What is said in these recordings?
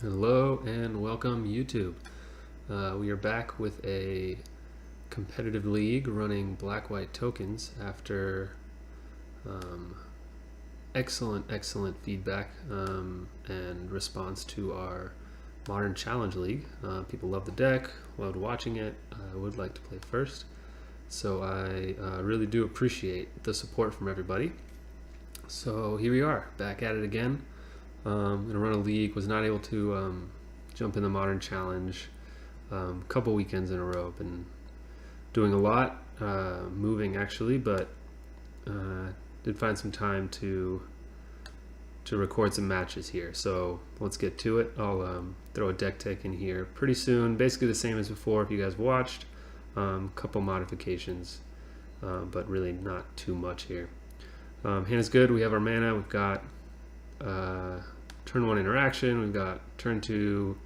Hello and welcome YouTube. We are back with a competitive league running black-white tokens after excellent feedback and response to our Modern Challenge League. People love the deck, loved watching it. I would like to play first, so I really do appreciate the support from everybody. So here we are, back at it again. I'm gonna run a league. Was not able to jump in the Modern Challenge a couple weekends in a row. Been doing a lot, moving actually, but did find some time to record some matches here. So let's get to it. I'll throw a deck tech in here pretty soon. Basically the same as before if you guys watched. Couple modifications, but really not too much here. Hand is good. We have our mana. We've got turn 1 interaction, we've got turn 2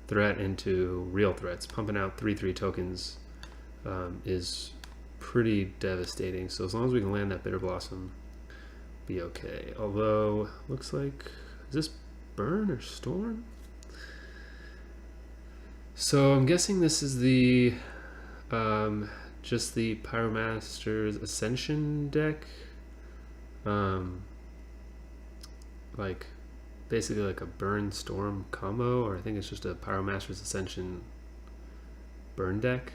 threat into real threats. Pumping out 3/3 tokens is pretty devastating, so as long as we can land that Bitter Blossom, be okay. Although, looks like, is this burn or storm? So I'm guessing this is the just the Pyromancer's Ascension deck. Like basically like a burn storm combo, or I think it's just a Pyromancer's Ascension burn deck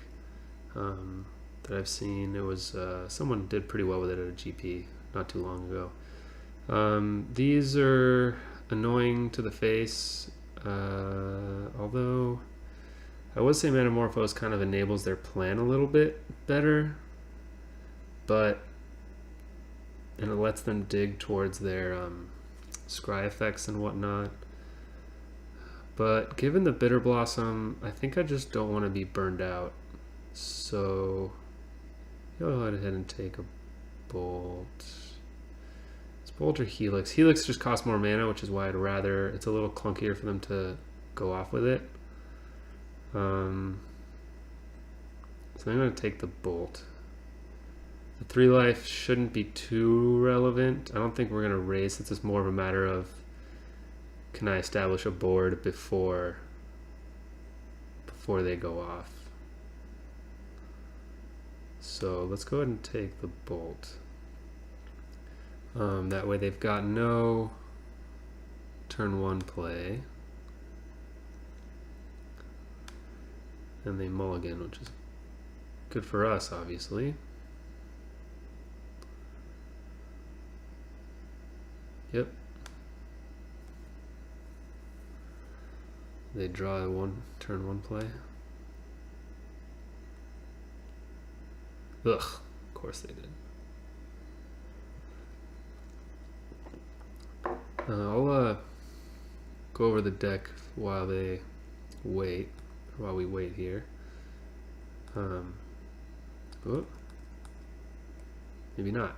that I've seen. It was someone did pretty well with it at a GP not too long ago. These are annoying to the face, although I would say Metamorphose kind of enables their plan a little bit better, and it lets them dig towards their scry effects and whatnot. But given the Bitter Blossom, I think I just don't want to be burned out. So go ahead and take a Bolt. It's Bolt or Helix. Helix just costs more mana, which is why I'd rather, it's a little clunkier for them to go off with it. So I'm going to take the Bolt. The 3 life shouldn't be too relevant. I don't think we're going to raise. It's just more of a matter of, can I establish a board before they go off. So let's go ahead and take the Bolt. That way they've got no turn 1 play. And they mulligan, which is good for us, obviously. Yep. They draw a turn 1 play. Ugh, of course they did. I'll go over the deck while we wait here. Oh, maybe not.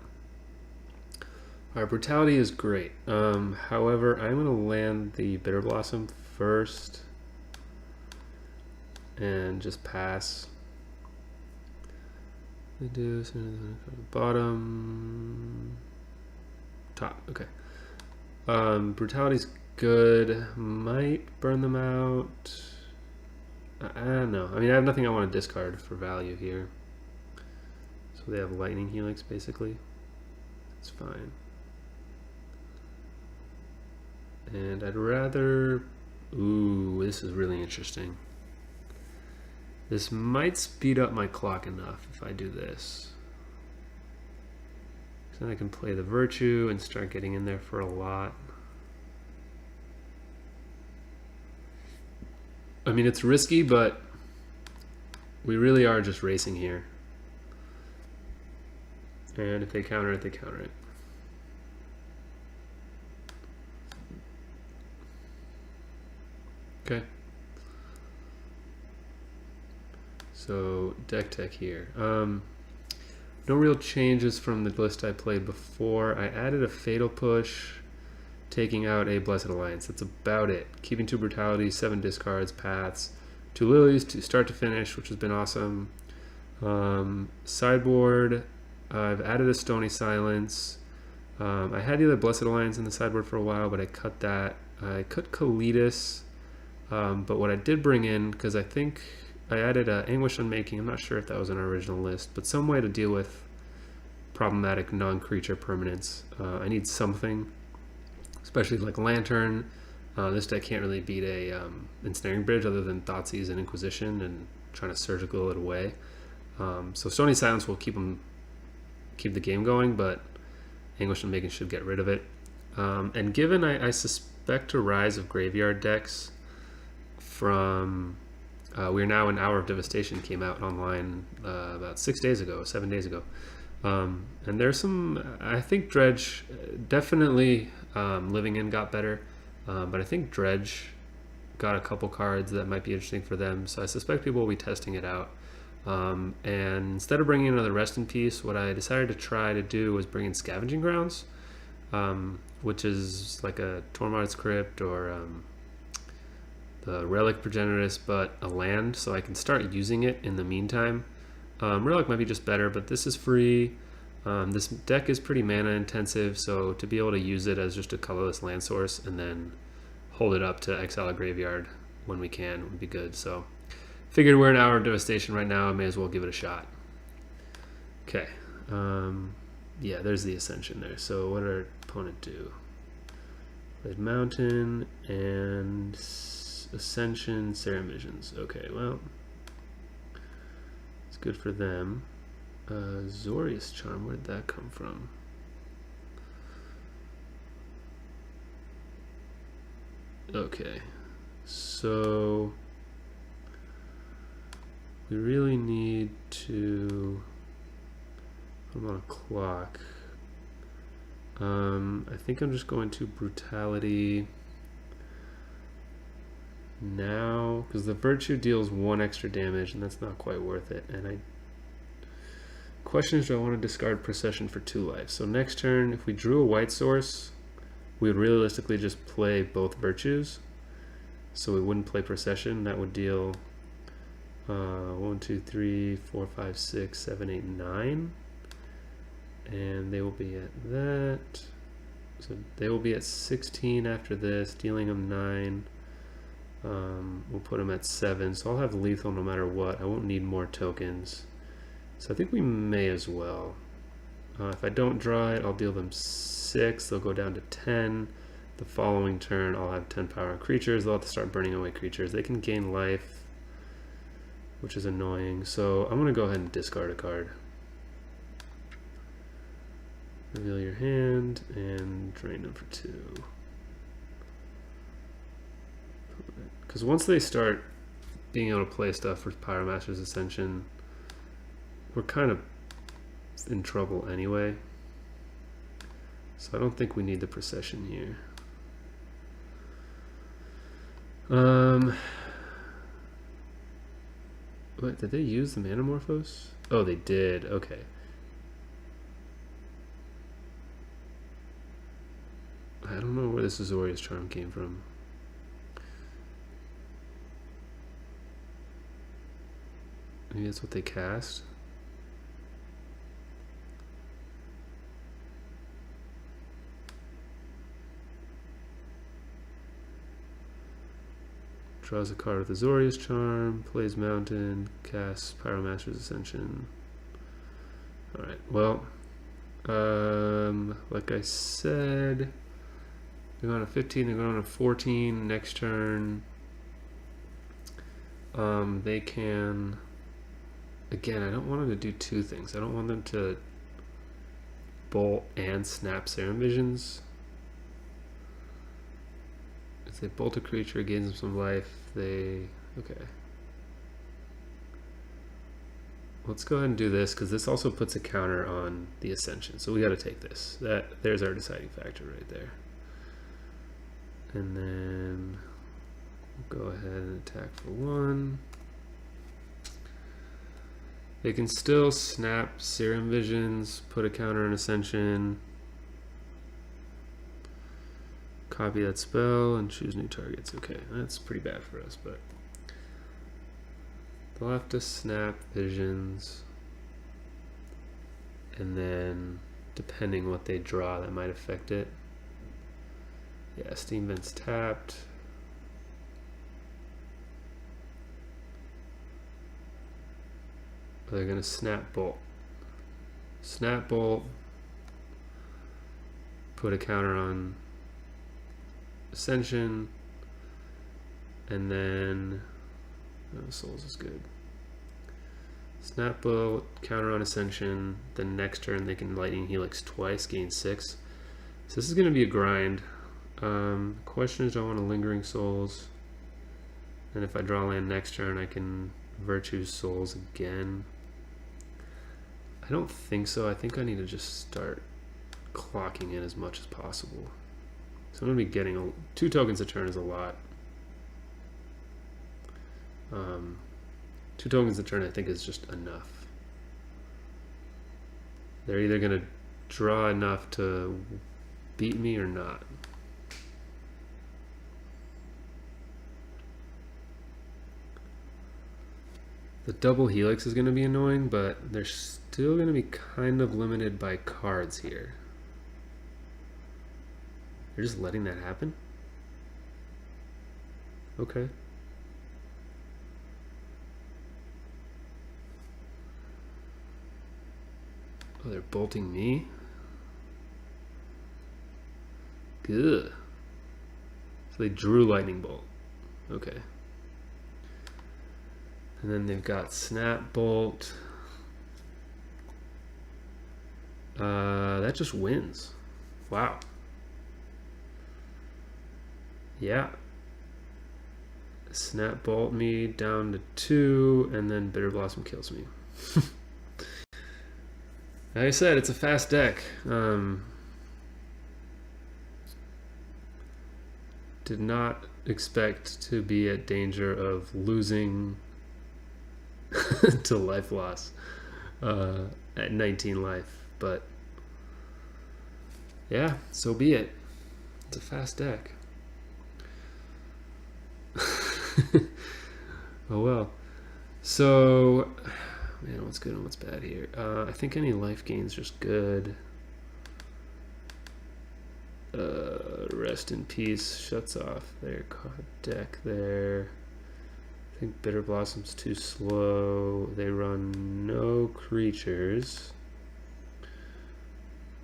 Our Brutality is great. However, I'm going to land the Bitter Blossom first and just pass. They do bottom, top. Okay. Brutality's good. Might burn them out. I don't know. I mean, I have nothing I want to discard for value here. So they have Lightning Helix basically. It's fine. And I'd rather, ooh, this is really interesting. This might speed up my clock enough if I do this. So then I can play the Virtue and start getting in there for a lot. I mean, it's risky, but we really are just racing here. And if they counter it, they counter it. Okay. So deck tech here. No real changes from the list I played before. I added a Fatal Push, taking out a Blessed Alliance. That's about it. Keeping 2 Brutality, 7 discards, paths, 2 Lilies to start to finish, which has been awesome. Sideboard, I've added a Stony Silence. I had the other Blessed Alliance in the sideboard for a while, but I cut that. I cut Kalitas, but what I did bring in, because I think I added Anguish Unmaking. I'm not sure if that was on our original list, but some way to deal with problematic non-creature permanents. I need something, especially like Lantern. This deck can't really beat a Ensnaring Bridge other than Thoughtseize and Inquisition and trying to surgical it away. So Stony Silence will keep the game going, but Anguish Unmaking should get rid of it. And given I suspect a rise of graveyard decks from we're now an Hour of Devastation came out online about 7 days ago. And there's some, I think Dredge definitely Living In got better, but I think Dredge got a couple cards that might be interesting for them, so I suspect people will be testing it out. And instead of bringing in another Rest in Peace, what I decided to try to do was bring in Scavenging Grounds, which is like a Tormod's Crypt or the Relic Progenitus, but a land, so I can start using it in the meantime. Relic might be just better, but this is free. This deck is pretty mana intensive, so to be able to use it as just a colorless land source and then hold it up to exile a graveyard when we can would be good. So figured we're an Hour of Devastation right now, I may as well give it a shot. Okay, yeah, there's the Ascension there. So what did our opponent do? Played Mountain and Ascension, Serum Visions. Okay, well, it's good for them. Zorius Charm, where did that come from? Okay, so we really need to put them on a clock. I think I'm just going to Brutality now, because the Virtue deals 1 extra damage, and that's not quite worth it. And question is, do I want to discard Procession for 2 life? So next turn, if we drew a white source, we would realistically just play both Virtues. So we wouldn't play Procession. That would deal 1, 2, 3, 4, 5, 6, 7, 8, 9. And they will be at that. So they will be at 16 after this, dealing them 9. We'll put them at 7, so I'll have lethal no matter what. I won't need more tokens. So I think we may as well. If I don't draw it, I'll deal them 6. They'll go down to 10. The following turn, I'll have 10 power on creatures. They'll have to start burning away creatures. They can gain life, which is annoying. So I'm going to go ahead and discard a card. Reveal your hand and drain them for 2. Because once they start being able to play stuff with Pyromancer's Ascension, we're kind of in trouble anyway. So I don't think we need the Procession here. What, did they use the Manamorphose? Oh, they did. Okay. I don't know where this Azorius Charm came from. Maybe that's what they cast. Draws a card with Azorius Charm, plays Mountain, casts Pyromancer's Ascension. Alright, well, like I said, they're going to 15, they're going to 14 next turn. They can, again, I don't want them to do 2 things. I don't want them to bolt and snap Serum Visions. If they bolt a creature, it gains them some life. Okay. Let's go ahead and do this, because this also puts a counter on the Ascension. So we got to take this. There's our deciding factor right there. And then we'll go ahead and attack for 1. They can still snap Serum Visions, put a counter on Ascension, copy that spell, and choose new targets. Okay, that's pretty bad for us, but they'll have to snap Visions, and then depending what they draw, that might affect it. Yeah, Steam Vent's tapped. They're gonna Snap Bolt. Snap Bolt. Put a counter on Ascension. And then Souls is good. Snap Bolt, counter on Ascension. Then next turn they can Lightning Helix twice, gain 6. So this is gonna be a grind. Question is, do I want a Lingering Souls? And if I draw land next turn, I can Virtue Souls again. I don't think so. I think I need to just start clocking in as much as possible. So I'm going to be getting 2 tokens a turn is a lot. 2 tokens a turn I think is just enough. They're either going to draw enough to beat me or not. The double Helix is going to be annoying, but they're still going to be kind of limited by cards here. They're just letting that happen? Okay. Oh, they're bolting me? Good. So they drew Lightning Bolt. Okay. And then they've got Snap Bolt. That just wins. Wow. Yeah. Snap Bolt me down to 2, and then Bitter Blossom kills me. Like I said, it's a fast deck. Did not expect to be at danger of losing to life loss at 19 life, but yeah, so be it. It's a fast deck. Oh well. So, man, what's good and what's bad here? I think any life gain's just good. Rest in Peace shuts off their card deck there. I think Bitter Blossom's too slow. They run no creatures.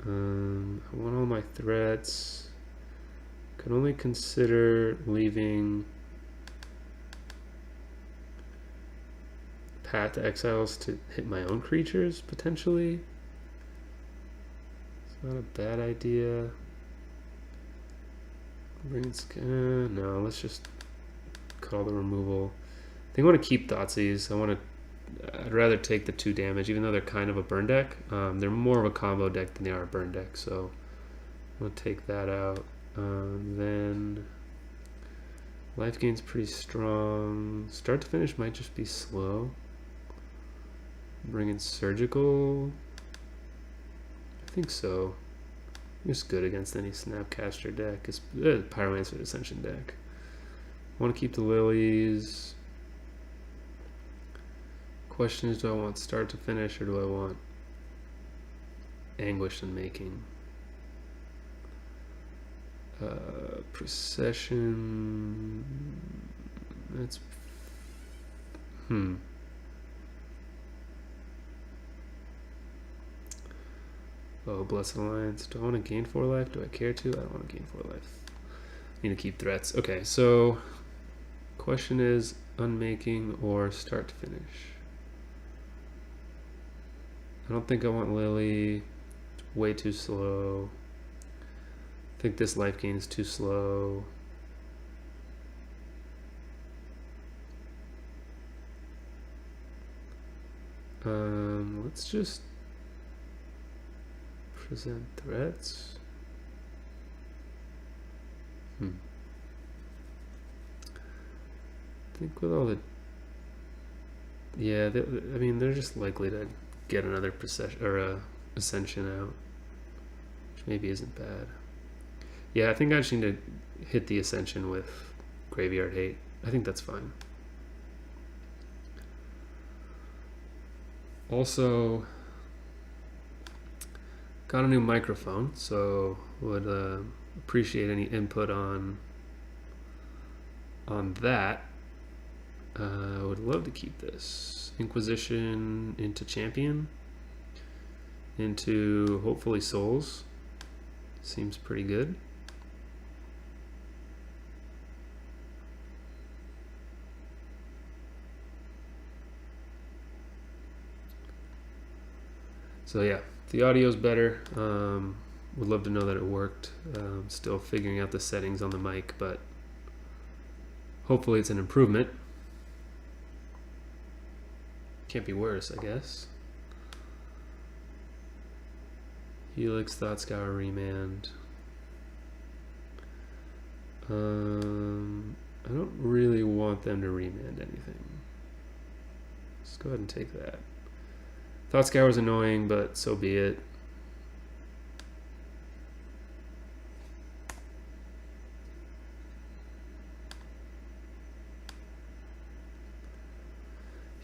I want all my threats. Can only consider leaving Path to Exiles to hit my own creatures, potentially. It's not a bad idea. No, let's just call the removal. I think I want to keep Thoughtseize. I'd rather take the 2 damage, even though they're kind of a burn deck. They're more of a combo deck than they are a burn deck, so I'm going to take that out. Then life gain's pretty strong. Start to finish might just be slow. Bring in Surgical. I think so. It's good against any Snapcaster deck. It's Pyromancer Ascension deck. I want to keep the Lilies. Question is, do I want start to finish or do I want Anguish and Making? Procession. That's Oh, Blessed Alliance. Do I want to gain 4 life? Do I care to? I don't want to gain 4 life. Need to keep threats. Okay, so question is Unmaking or start to finish. I don't think I want Lily. It's way too slow. I think this life gain is too slow. Let's just present threats. I think with all the I mean, they're just likely to get another procession or Ascension out, which maybe isn't bad. Yeah, I think I just need to hit the Ascension with Graveyard Hate. I think that's fine. Also, Got a new microphone, so would appreciate any input on that. Would love to keep this Inquisition into Champion, into hopefully Souls. Seems pretty good. So yeah, the audio's better. Would love to know that it worked. Still figuring out the settings on the mic, but hopefully it's an improvement. Can't be worse, I guess. Helix, Thought Scour, Remand. I don't really want them to remand anything. Let's go ahead and take that. Thought Scour was annoying, but so be it.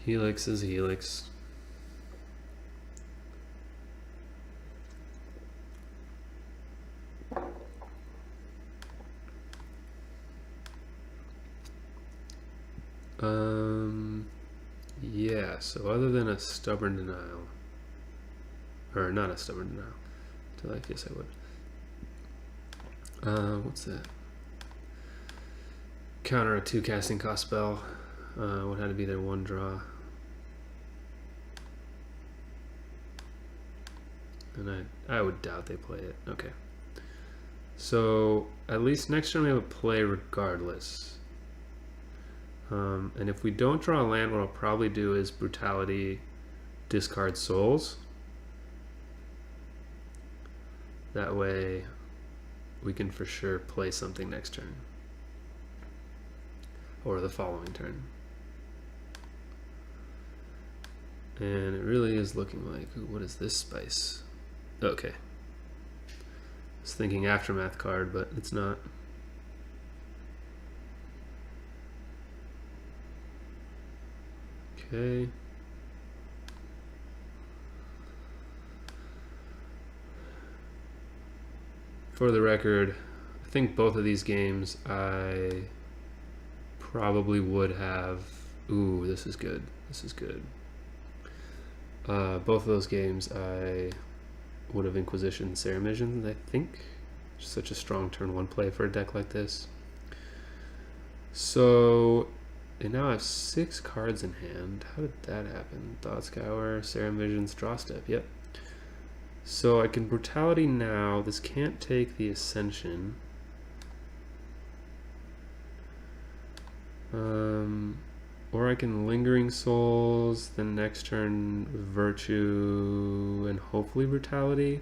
Helix is Helix. Yeah, so other than a stubborn denial, or not a stubborn denial, I guess I would. What's that? Counter a 2 casting cost spell. Would have to be their 1 draw. And I would doubt they play it. Okay. So at least next turn we have a play regardless. And if we don't draw a land, what I'll probably do is Brutality, discard Souls. That way we can for sure play something next turn. Or the following turn. And it really is looking like, ooh, what is this spice? Okay. I was thinking Aftermath card, but it's not. Okay. For the record, I think both of these games I probably would have. Ooh, this is good. This is good. Both of those games I would have Inquisition Ceremission, I think. Such a strong turn 1 play for a deck like this. So they now have 6 cards in hand. How did that happen? Thought Scour, Ceremission's draw step. Yep. So I can Brutality now. This can't take the Ascension. Or I can Lingering Souls, then next turn Virtue, and hopefully Brutality.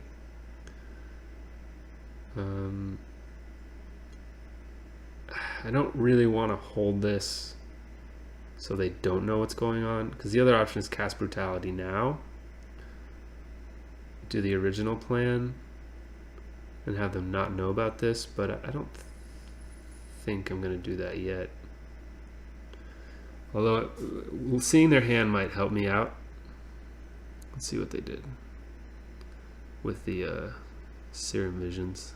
I don't really want to hold this so they don't know what's going on, because the other option is cast Brutality now, do the original plan, and have them not know about this, but I don't think I'm going to do that yet. Although seeing their hand might help me out. Let's see what they did with the Serum Visions.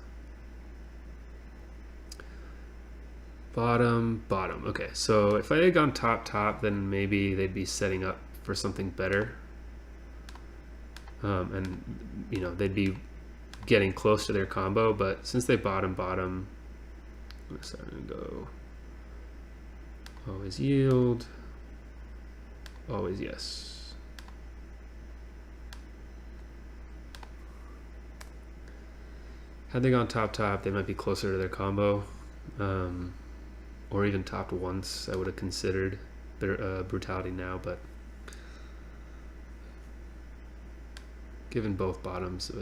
Bottom, bottom. Okay, so if I had gone top, then maybe they'd be setting up for something better. And, you know, they'd be getting close to their combo, but since they bottom, I'm going to go always yield, always yes. Had they gone top, they might be closer to their combo, or even topped once. I would have considered their Brutality now, but given both bottoms,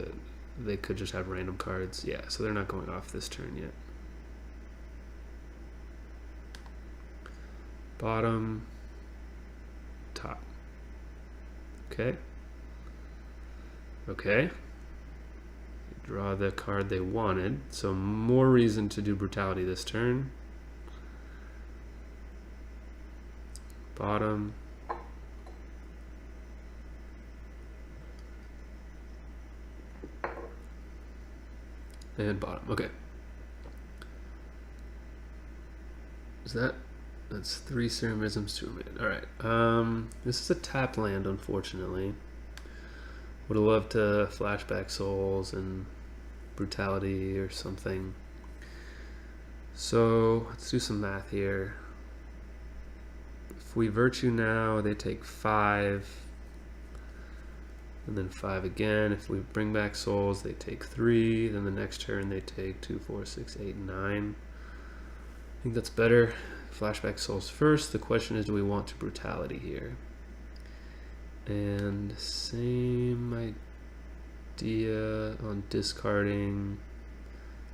they could just have random cards. Yeah, so they're not going off this turn yet. Bottom, top. Okay. Okay. Draw the card they wanted, so more reason to do Brutality this turn. Bottom. And bottom. Okay. Is that's 3 Ceremisms, 2 Mid. Alright. This is a tapped land, unfortunately. Would have loved to flashback Souls and Brutality or something. So let's do some math here. If we Virtue now, they take 5. And then 5 again. If we bring back Souls, they take 3. Then the next turn they take 2, 4, 6, 8, 9. I think that's better. Flashback Souls first. The question is, do we want to Brutality here? And same idea on discarding.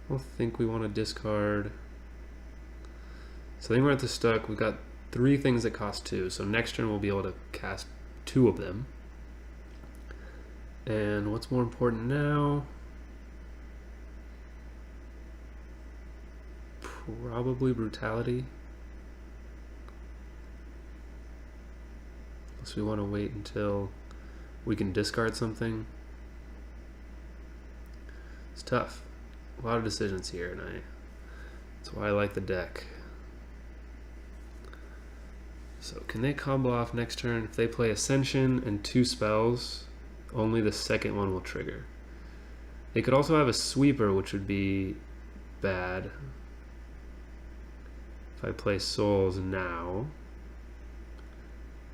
I don't think we want to discard. So I think we're at the stuck. We've got 3 things that cost 2. So next turn we'll be able to cast 2 of them. And what's more important now? Probably Brutality. Unless we want to wait until we can discard something. It's tough. A lot of decisions here, and that's why I like the deck. So can they combo off next turn? If they play Ascension and 2 spells, only the second one will trigger. They could also have a sweeper, which would be bad. If I play Souls now.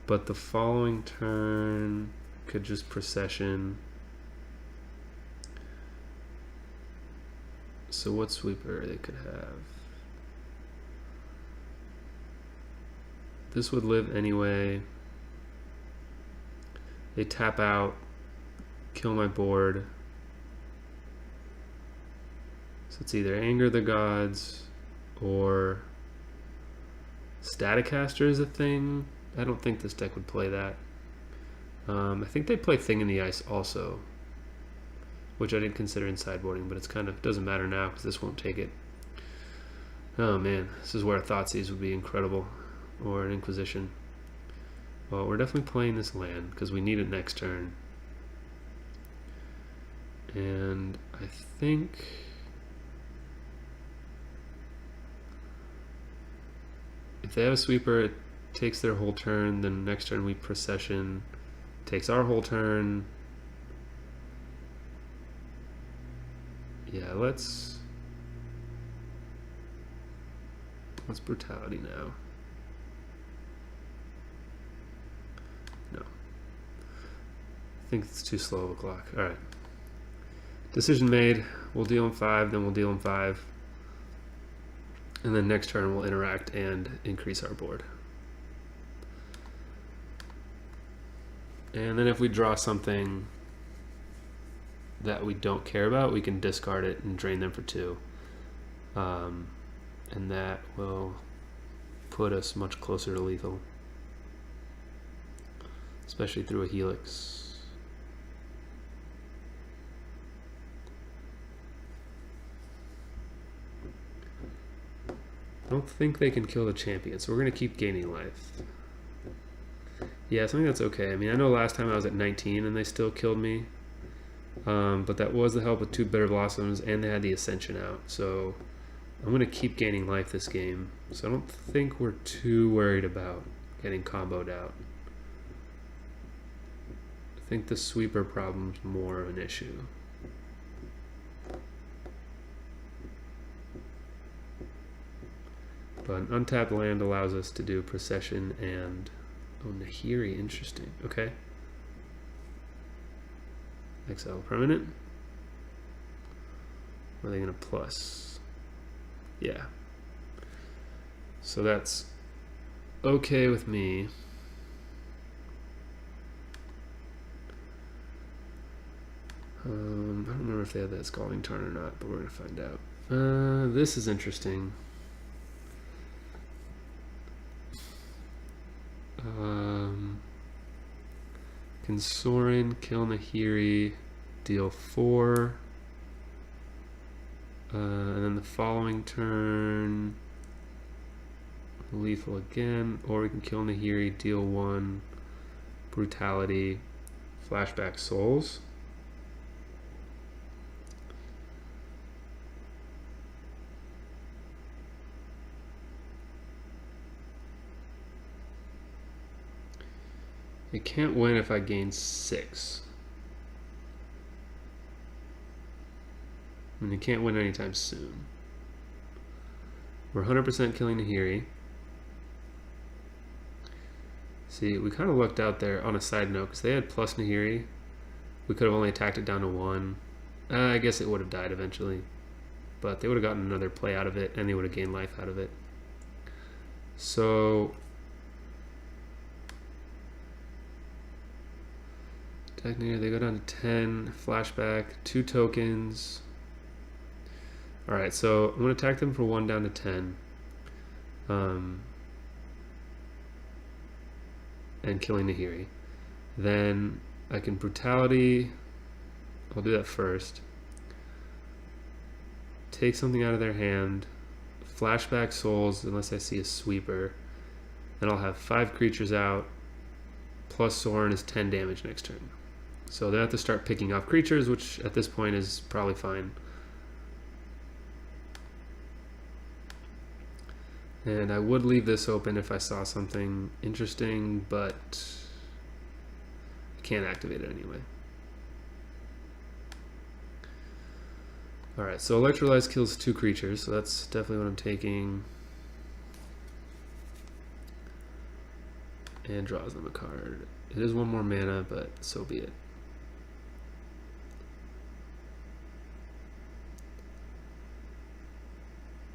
But the following turn could just Procession. So what sweeper they could have? This would live anyway. They tap out, kill my board. So it's either Anger the Gods or Staticaster is a thing. I don't think this deck would play that. I think they play Thing in the Ice also, which I didn't consider in sideboarding, but it's kind of doesn't matter now because this won't take it. Oh man, this is where a Thoughtseize would be incredible, or an Inquisition. Well, we're definitely playing this land because we need it next turn. And I think if they have a sweeper, it takes their whole turn, then next turn we Procession, takes our whole turn. Yeah, let's Brutality now. No. I think it's too slow of a clock. Alright. Decision made. We'll deal him 5, then we'll deal him 5. And then next turn we'll interact and increase our board. And then if we draw something that we don't care about, we can discard it and drain them for 2. And that will put us much closer to lethal, especially through a Helix. I don't think they can kill the champion, so we're going to keep gaining life. Yeah, so I think that's okay. I mean, I know last time I was at 19 and they still killed me. But that was the help with 2 Bitter Blossoms, and they had the Ascension out. So I'm going to keep gaining life this game. So I don't think we're too worried about getting comboed out. I think the sweeper problem's more of an issue. But an untapped land allows us to do Procession and... Oh, Nahiri, interesting. Okay. Exile permanent. Or are they going to plus? Yeah. So that's okay with me. I don't remember if they had that Scalding Tarn or not, but we're going to find out. This is interesting. Can Sorin kill Nahiri, deal 4, and then the following turn lethal again, or we can kill Nahiri, deal 1, Brutality, flashback Souls. It can't win if I gain 6. And it can't win anytime soon. We're 100% killing Nahiri. See, we kind of lucked out there on a side note, because they had plus Nahiri. We could have only attacked it down to 1. I guess it would have died eventually. But they would have gotten another play out of it, and they would have gained life out of it. So... technically, they go down to 10. Flashback, 2 tokens. Alright, so I'm going to attack them for 1 down to 10. And killing Nahiri. Then I can Brutality. I'll do that first. Take something out of their hand. Flashback Souls unless I see a sweeper. Then I'll have 5 creatures out. Plus Sorin is 10 damage next turn. So they have to start picking off creatures, which at this point is probably fine. And I would leave this open if I saw something interesting, but I can't activate it anyway. Alright, so Electrolyze kills 2 creatures, so that's definitely what I'm taking. And draws them a card. It is 1 more mana, but so be it.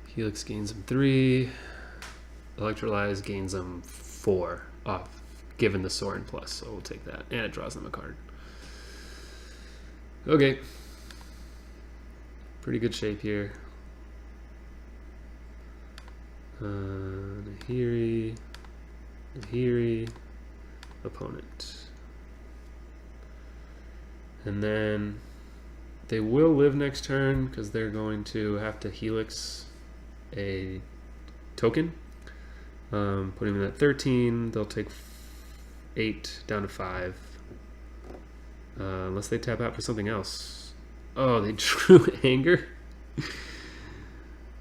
Helix gains them 3. Electrolyze gains them 4 off, given the Sorin plus, so we'll take that. And it draws them a card. Okay. Pretty good shape here. Nahiri, opponent. And then they will live next turn because they're going to have to Helix a token. Putting them at 13, they'll take 8 down to 5. Unless they tap out for something else. Oh, they drew Anger?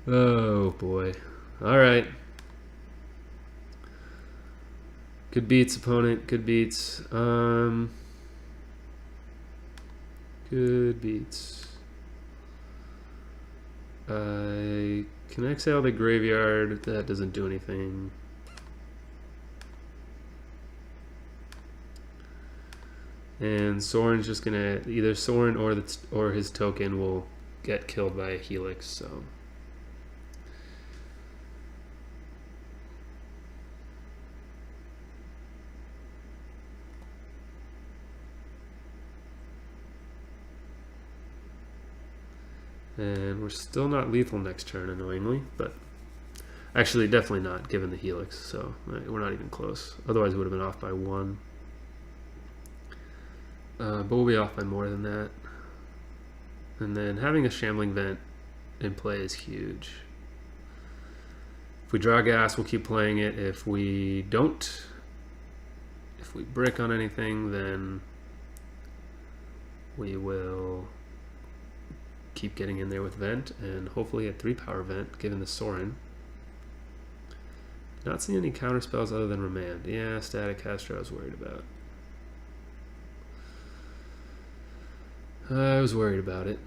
Oh boy. Alright. Good beats, opponent. Good beats. Good beats. I can exile the graveyard. That doesn't do anything. And Sorin's just gonna either Sorin or his token will get killed by a Helix. So. And we're still not lethal next turn, annoyingly, but actually definitely not given the Helix, so we're not even close. Otherwise we would have been off by 1. But we'll be off by more than that. And then having a Shambling Vent in play is huge. If we draw gas, we'll keep playing it. If we don't, if we brick on anything, then we will keep getting in there with Vent, and hopefully a 3-power Vent, given the Sorin. Not seeing any counter spells other than Remand. Yeah, Static Caster I was worried about. I was worried about it.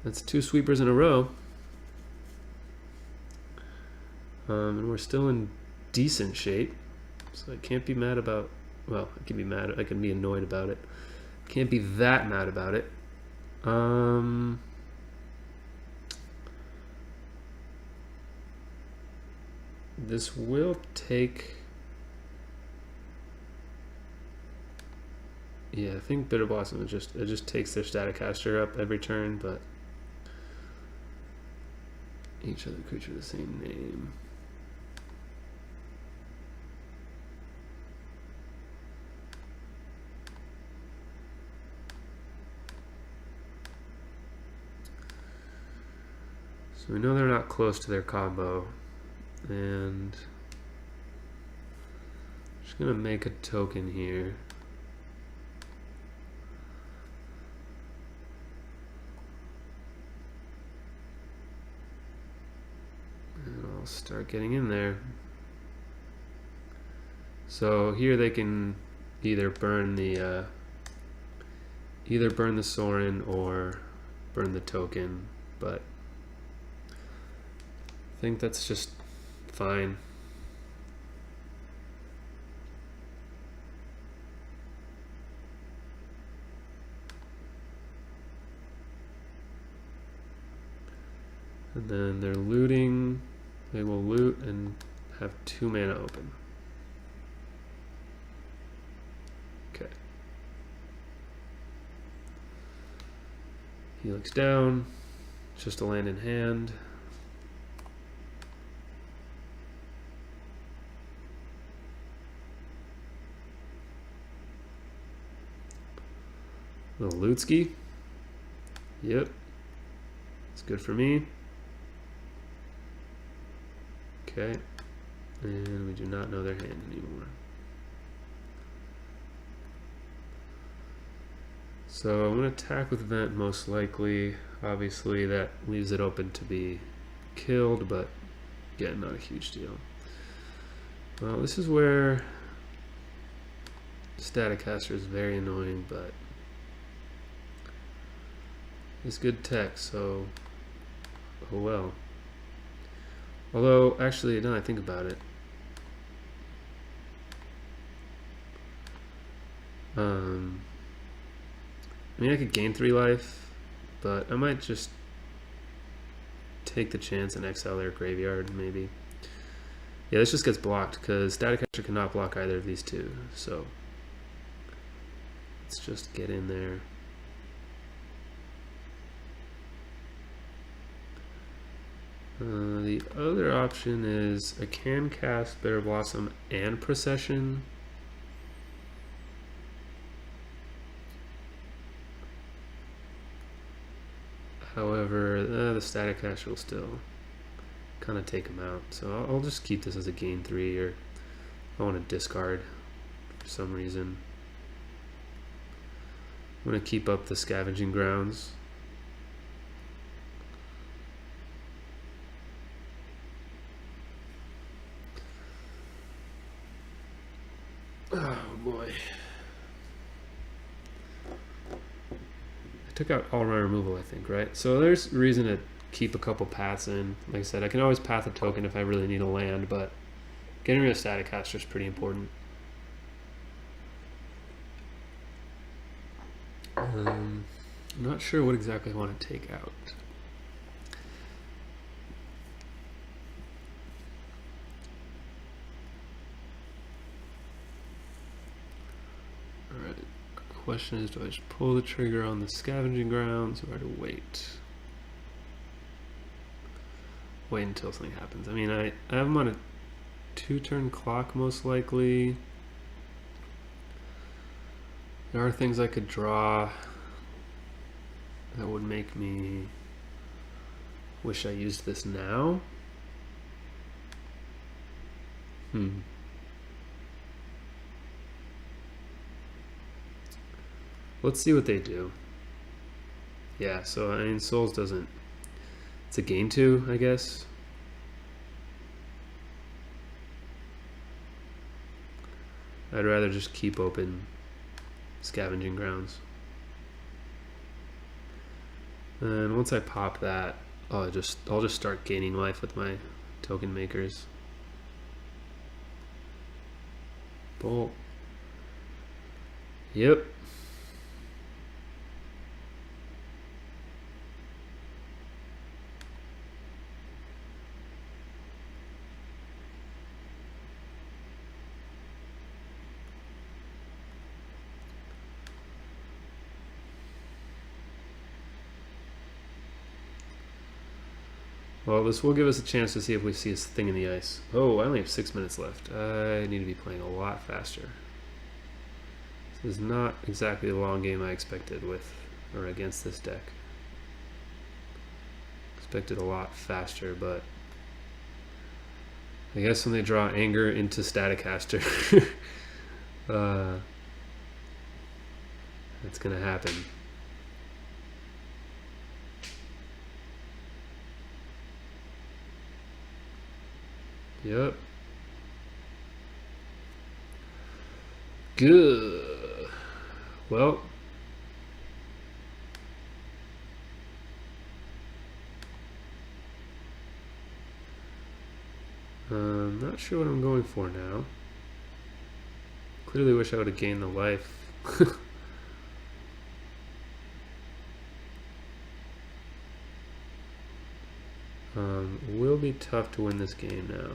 That's 2 sweepers in a row. And we're still in decent shape, so I can't be mad about. Well, I can be mad. I can be annoyed about it. Can't be that mad about it. This will take. Yeah, I think Bitter Blossom just takes their Static Caster up every turn, but each other creature the same name. So we know they're not close to their combo, and I'm just gonna make a token here. start getting in there. So here they can either burn the Sorin or burn the token, but I think that's just fine. And then they're looting. They will loot and have 2 mana open. Okay. Helix down. Just a land in hand. Little Lutski. Yep. It's good for me. Okay, and we do not know their hand anymore. So I'm going to attack with Vent most likely. Obviously that leaves it open to be killed, but again, not a huge deal. Well, this is where Staticaster is very annoying, but it's good tech, so oh well. Although, actually, now I think about it, I mean, I could gain 3 life, but I might just take the chance and exile their graveyard, maybe. Yeah, this just gets blocked, because Staticaster cannot block either of these two, so let's just get in there. The other option is I can cast Bitter Blossom and Procession. However, the Staticaster will still kind of take him out. So I'll just keep this as a gain 3, or I want to discard for some reason. I'm going to keep up the Scavenging Grounds. Oh boy. I took out all-around removal, I think, right? So there's a reason to keep a couple paths in. Like I said, I can always path a token if I really need a land, but getting rid of Staticaster is pretty important. I'm not sure what exactly I want to take out. Alright, question is, do I just pull the trigger on the Scavenging Grounds, or do I wait? Wait until something happens. I mean, I have them on a 2-turn clock most likely. There are things I could draw that would make me wish I used this now. Let's see what they do. Yeah, so I mean, Souls doesn't. It's a gain 2, I guess. I'd rather just keep open Scavenging Grounds. And once I pop that, I'll just start gaining life with my token makers. Bolt. Yep. Well, this will give us a chance to see if we see a thing in the ice. Oh, I only have 6 minutes left. I need to be playing a lot faster. This is not exactly the long game I expected with or against this deck. Expected a lot faster, but I guess when they draw Anger into Staticaster, that's gonna happen. Yep. Good. Well. I'm not sure what I'm going for now. Clearly wish I would have gained the life. Will be tough to win this game now.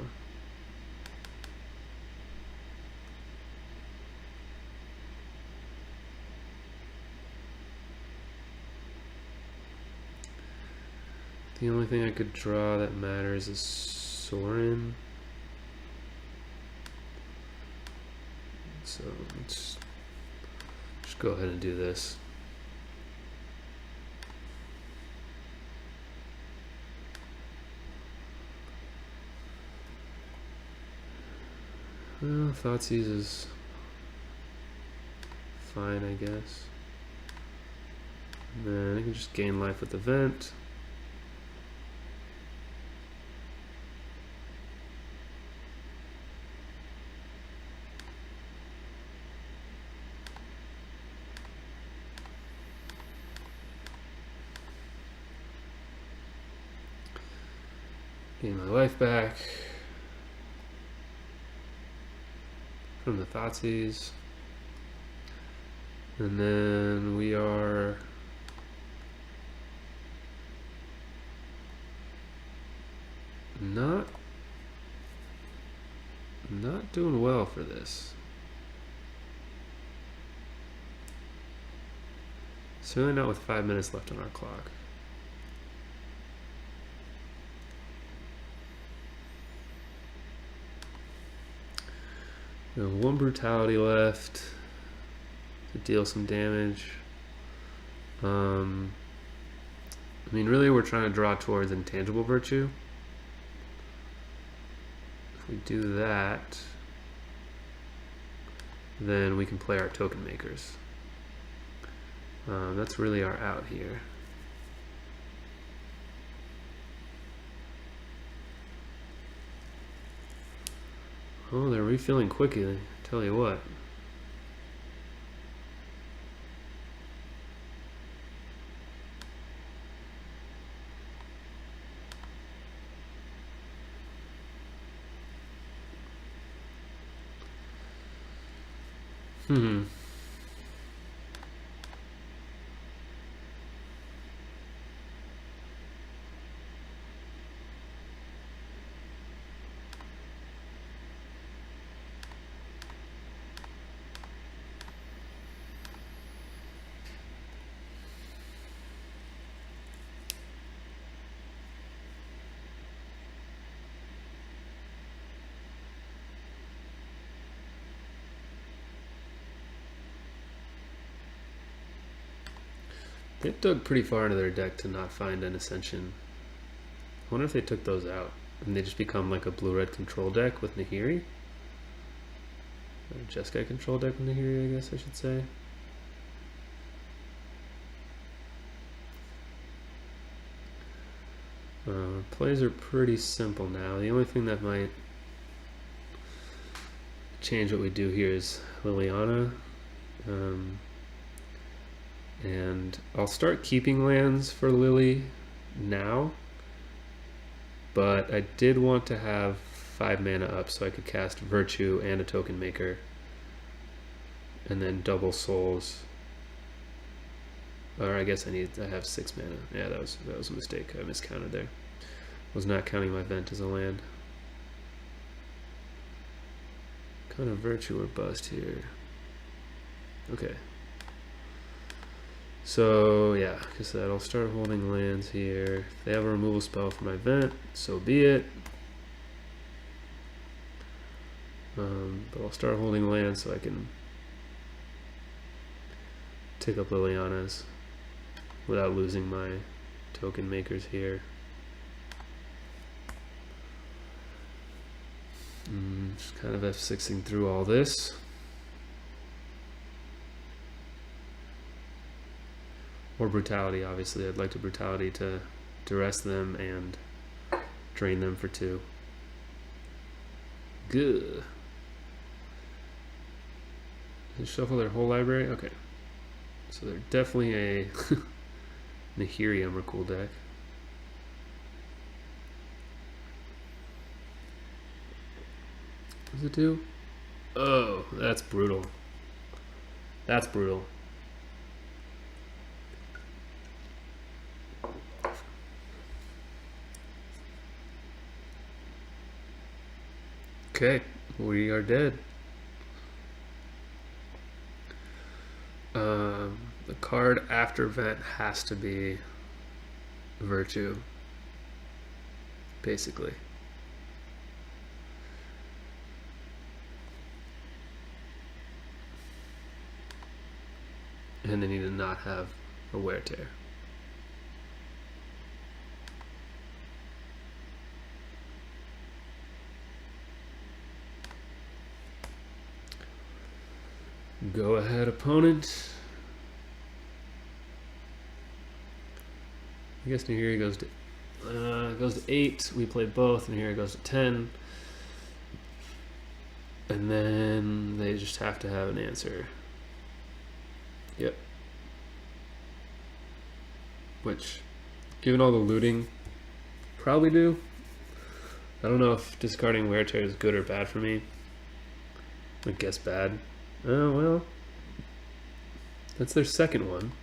The only thing I could draw that matters is Sorin. So let's just go ahead and do this. Well, Thoughtseize is fine, I guess. And then I can just gain life with the vent. Gain my life back from the Thoughtseize. And then we are not doing well for this. Certainly not with 5 minutes left on our clock. We have 1 brutality left to deal some damage. I mean, really, we're trying to draw towards intangible virtue. If we do that, then we can play our token makers. That's really our out here. Oh, they're refilling quickly, tell you what. They've dug pretty far into their deck to not find an Ascension. I wonder if they took those out and they just become like a blue-red control deck with Nahiri. Or a Jeskai control deck with Nahiri, I guess I should say. Plays are pretty simple now. The only thing that might change what we do here is Liliana. And I'll start keeping lands for Lily now, but I did want to have 5 mana up so I could cast Virtue and a Token Maker, and then double Souls. Or I guess I have 6 mana. Yeah, that was a mistake. I miscounted there. Was not counting my Vent as a land. Kind of Virtue or bust here. Okay. So yeah, like I said, I'll start holding lands here. If they have a removal spell for my Vent, so be it. But I'll start holding lands so I can take up Liliana's without losing my token makers here. Just kind of F6ing through all this. Or Brutality, obviously. I'd like to Brutality to duress them and drain them for 2. Good. They shuffle their whole library? Okay. So they're definitely a Nahiri Emrakul deck. What does it do? Oh, that's brutal. That's brutal. Okay, we are dead. The card after Vent has to be Virtue, basically. And they need to not have a Wear Tear. Go ahead, opponent. I guess Nahiri goes to 8. We play both, and here it goes to 10. And then they just have to have an answer. Yep. Which, given all the looting, probably do. I don't know if discarding Wear Tear is good or bad for me. I guess bad. Oh, well. That's their second one.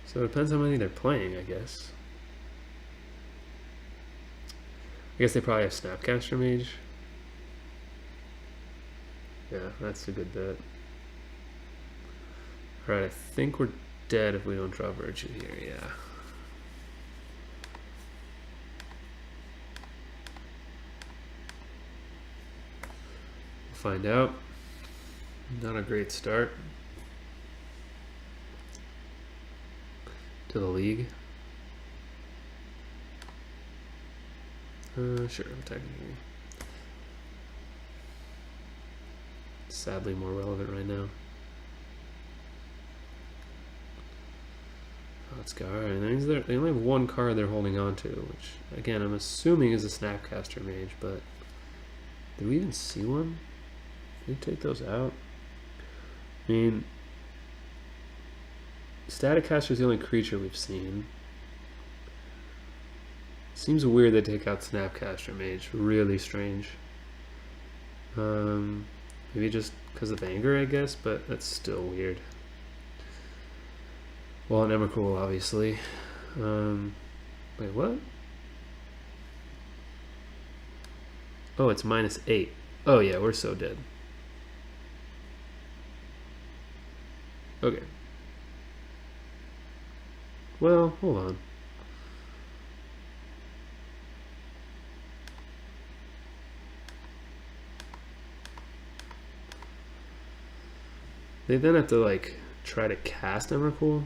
So it depends how many they're playing, I guess. I guess they probably have Snapcaster Mage. Yeah, that's a good bet. Alright, I think we're dead if we don't draw Virtue here, yeah. We'll find out. Not a great start to the league. Sure, technically. Sadly more relevant right now. Let's go. Alright, that means they only have one card they're holding on to, which, again, I'm assuming is a Snapcaster Mage, but do we even see one? Did we take those out? I mean, Staticaster is the only creature we've seen. Seems weird they take out Snapcaster Mage. Really strange. Maybe just because of anger, I guess, but that's still weird. Well, an Emrakul, obviously. Wait, what? Oh, it's -8. Oh yeah, we're so dead. Okay. Well, hold on. They then have to, like, try to cast Emrakul.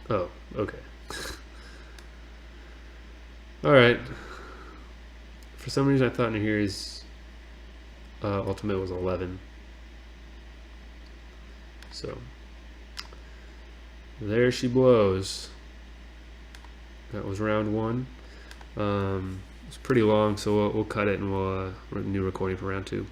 Oh, okay. Alright. For some reason I thought Nahiri's ultimate was 11. So, there she blows. That was round 1. It's pretty long, so we'll cut it and we'll new recording for round 2.